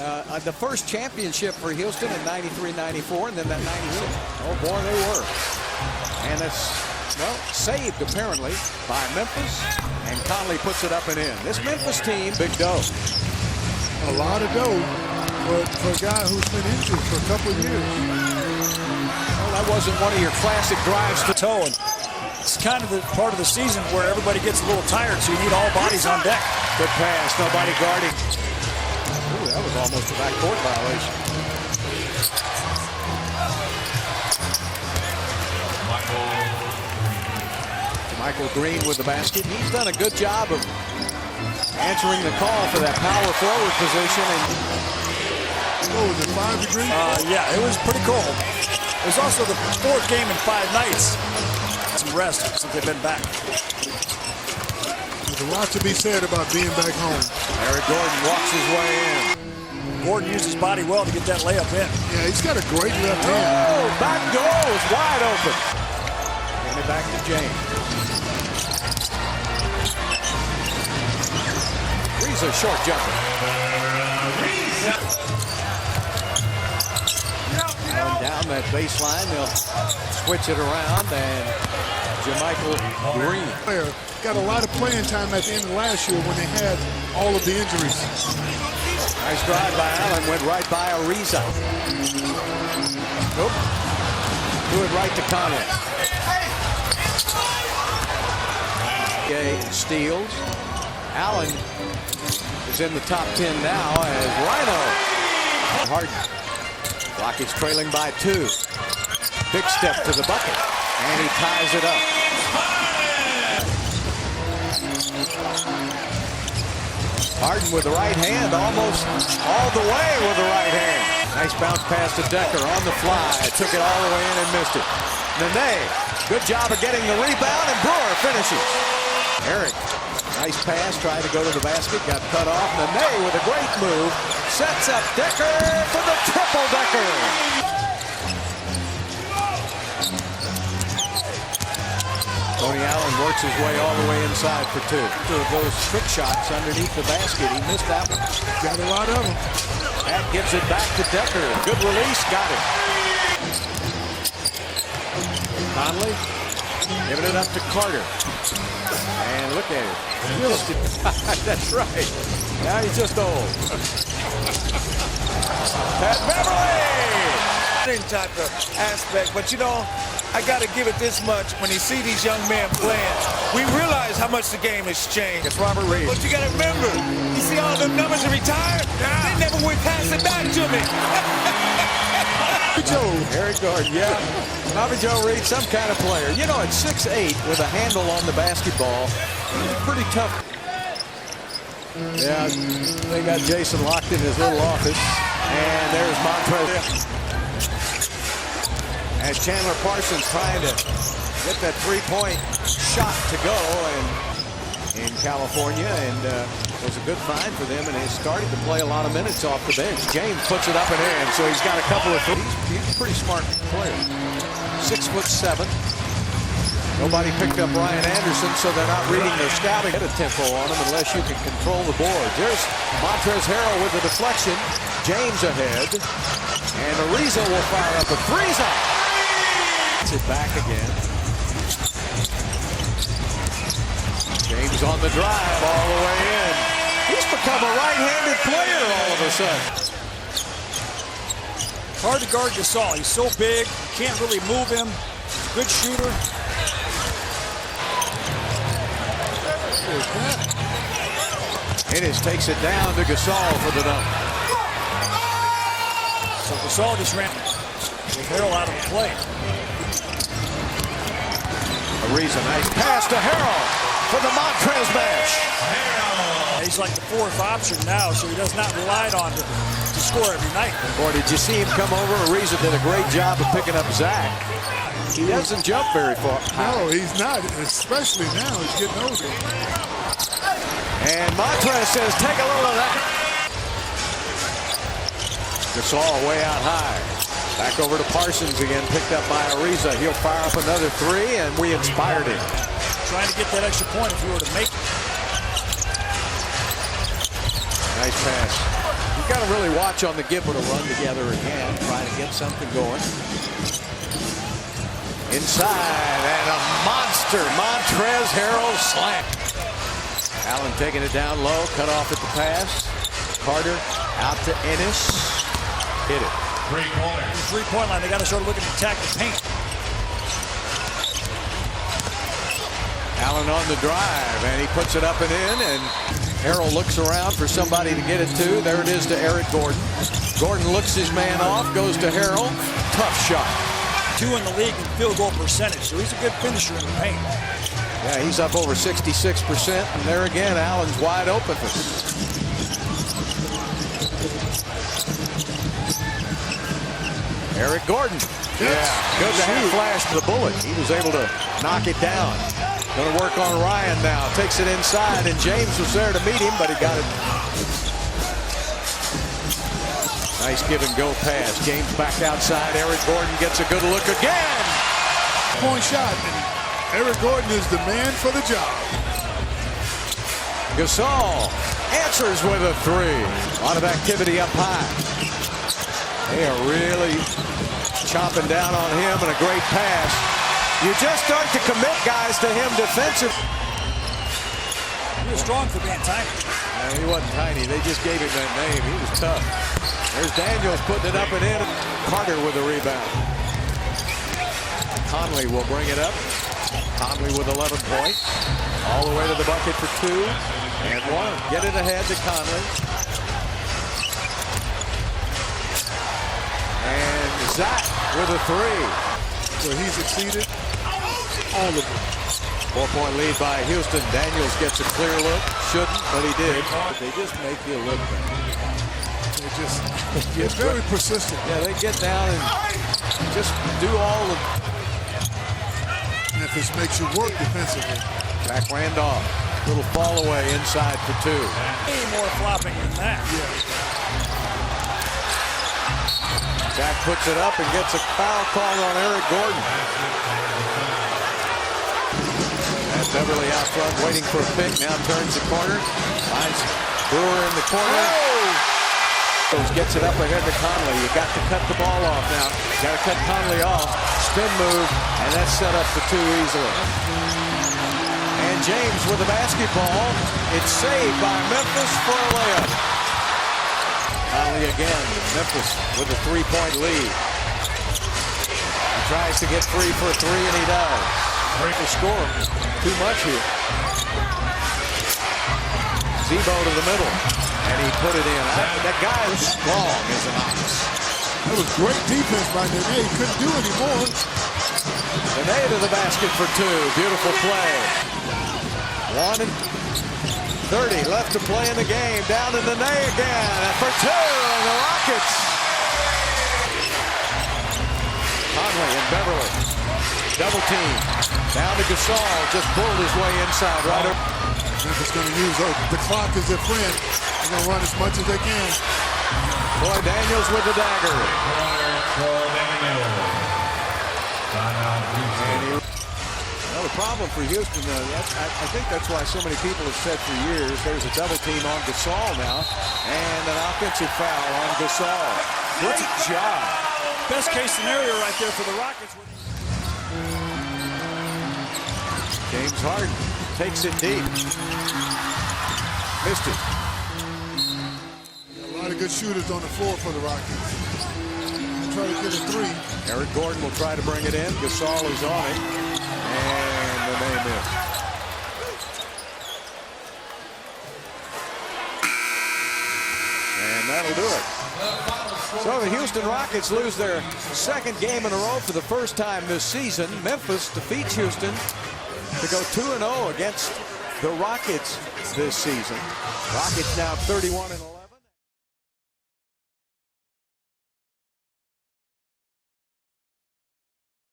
The first championship for Houston in 93-94, and then that 96. Oh, boy, they were. And it's, well, saved, apparently, by Memphis. And Conley puts it up and in. This Memphis team, big dough. A lot of dough for a guy who's been injured for a couple of years. Well, that wasn't one of your classic drives to toe. And it's kind of the part of the season where everybody gets a little tired, so you need all bodies on deck. Good pass, nobody guarding. Ooh, that was almost a backcourt violation. Michael Green with the basket. He's done a good job of answering the call for that power forward position. And what was it, 5 degrees? Yeah, it was pretty cold. It was also the fourth game in 5 nights. Some rest since they've been back. There's a lot to be said about being back home. Eric Gordon walks his way in. Gordon used his body well to get that layup in. Yeah, he's got a great left hand. Oh, back door is wide open. Hand it back to James. He's a short jumper. And down that baseline, they'll switch it around, and Jermichael Green. Got a lot of playing time at the end of last year when they had all of the injuries. Nice drive by Allen, went right by Ariza. Nope. Threw it right to Conley. Okay, steals. Allen is in the top 10 now as Rhino. Harden. Rockets trailing by 2. Big step to the bucket, and he ties it up. Harden with the right hand, almost all the way with the right hand. Nice bounce pass to Decker on the fly. Took it all the way in and missed it. Nene, good job of getting the rebound, and Brewer finishes. Eric, nice pass, tried to go to the basket, got cut off. Nene with a great move, sets up Decker for the triple Decker. Tony Allen works his way all the way inside for 2. Those trick shots underneath the basket, he missed that one. Got a lot of them. That gives it back to Decker. Good release, got it. Conley giving it up to Carter. And look at it. That's right. Now he's just old. Pat Beverly! Type of aspect, but you know, I got to give it this much. When you see these young men playing, we realize how much the game has changed. It's Robert Reed. But you got to remember, you see all them numbers are retired? They never would pass it back to me. Joe. Eric Gordon, yeah. Bobby Joe Reed, some kind of player. You know, at 6'8", with a handle on the basketball, he's pretty tough. Yeah, they got Jason locked in his little office. And there's Montrez. As Chandler Parsons trying to get that three-point shot to go in California, and it was a good find for them, and he started to play a lot of minutes off the bench. James puts it up and in, so he's got a couple of threes. He's a pretty smart player. 6'7". Nobody picked up Ryan Anderson, so they're not reading their scouting. Get a tempo on him unless you can control the board. There's Montrezl Harrell with the deflection. James ahead, and Ariza will fire up a three-shot. It back again. James on the drive all the way in. He's become a right-handed player all of a sudden. Hard to guard Gasol. He's so big, you can't really move him. Good shooter. Ennis takes it down to Gasol for the dunk. So Gasol just ran with Harrell out of the play. Ariza, nice pass to Harrell for the Montrez mash. He's like the 4th option now, so he does not rely on to score every night. Boy, did you see him come over? Ariza did a great job of picking up Zach. He doesn't jump very far. No, he's not, especially now. He's getting older. And Montrez says, take a little of that. Gasol way out high. Back over to Parsons again, picked up by Ariza. He'll fire up another 3, and we inspired him. Trying to get that extra point if you were to make it. Nice pass. got to really watch on the Gibber to run together again, try to get something going. Inside, and a monster Montrezl Harrell slam. Allen taking it down low, cut off at the pass. Carter out to Ennis. Hit it. Three-point line, they got to start looking to attack the paint. Allen on the drive, and he puts it up and in, and Harrell looks around for somebody to get it to. There it is to Eric Gordon. Gordon looks his man off, goes to Harrell. Tough shot. 2 in the league in field goal percentage, so he's a good finisher in the paint. Yeah, he's up over 66%, and there again, Allen's wide open. Eric Gordon. Yeah, good to have flash the bullet. He was able to knock it down. Going to work on Ryan now. Takes it inside, and James was there to meet him, but he got it. Nice give and go pass. James back outside. Eric Gordon gets a good look again. Point shot. And Eric Gordon is the man for the job. Gasol answers with a three. A lot of activity up high. They are really chopping down on him, and a great pass. You just start to commit guys to him defensively. He was strong for being tiny. No, he wasn't tiny. They just gave him that name. He was tough. There's Daniels putting it up and in. Carter with a rebound. Conley will bring it up. Conley with 11 points. All the way to the bucket for 2 and 1. Get it ahead to Conley. And Zach with a 3. So he's exceeded all of them. 4-point lead by Houston. Daniels gets a clear look. Shouldn't, but he did. But they just make you look bad. It's very persistent. Yeah, they get down and just do all the... Memphis makes you work defensively. Back Randolph. Little fall away inside for 2. Way more flopping than that. Yeah. Zach puts it up and gets a foul call on Eric Gordon. And Beverly out front waiting for a pick. Now turns the corner. Finds Brewer in the corner. Gets it up ahead to Conley. You got to cut the ball off now. Got to cut Conley off. Spin move, and that's set up for 2 easily. And James with the basketball. It's saved by Memphis for a layup. Conley again. Memphis with a 3-point lead. He tries to get free for a 3, and he does. To score too much here. Ximo to the middle, and he put it in. That guy is strong as an ox. That was great defense by Nene. He couldn't do any more. Nene to the basket for 2. Beautiful play. 1:30 left to play in the game. Down to Nene again. And for 2, and the Rockets. Conley and Beverly. Double team. Down to Gasol. Just pulled his way inside. Right over. Memphis going to use the clock as their friend. They're going to run as much as they can. Boy, Daniels with the dagger. Well, the problem for Houston, I think that's why so many people have said for years, there's a double team on Gasol now, and an offensive foul on Gasol. Great job. Best case scenario right there for the Rockets. James Harden takes it deep. Missed it. A lot of good shooters on the floor for the Rockets. Try to get a 3. Eric Gordon will try to bring it in. Gasol is on it. And the name is. And that'll do it. So the Houston Rockets lose their 2nd game in a row for the first time this season. Memphis defeats Houston to go 2-0 against the Rockets this season. Rockets now 31-11.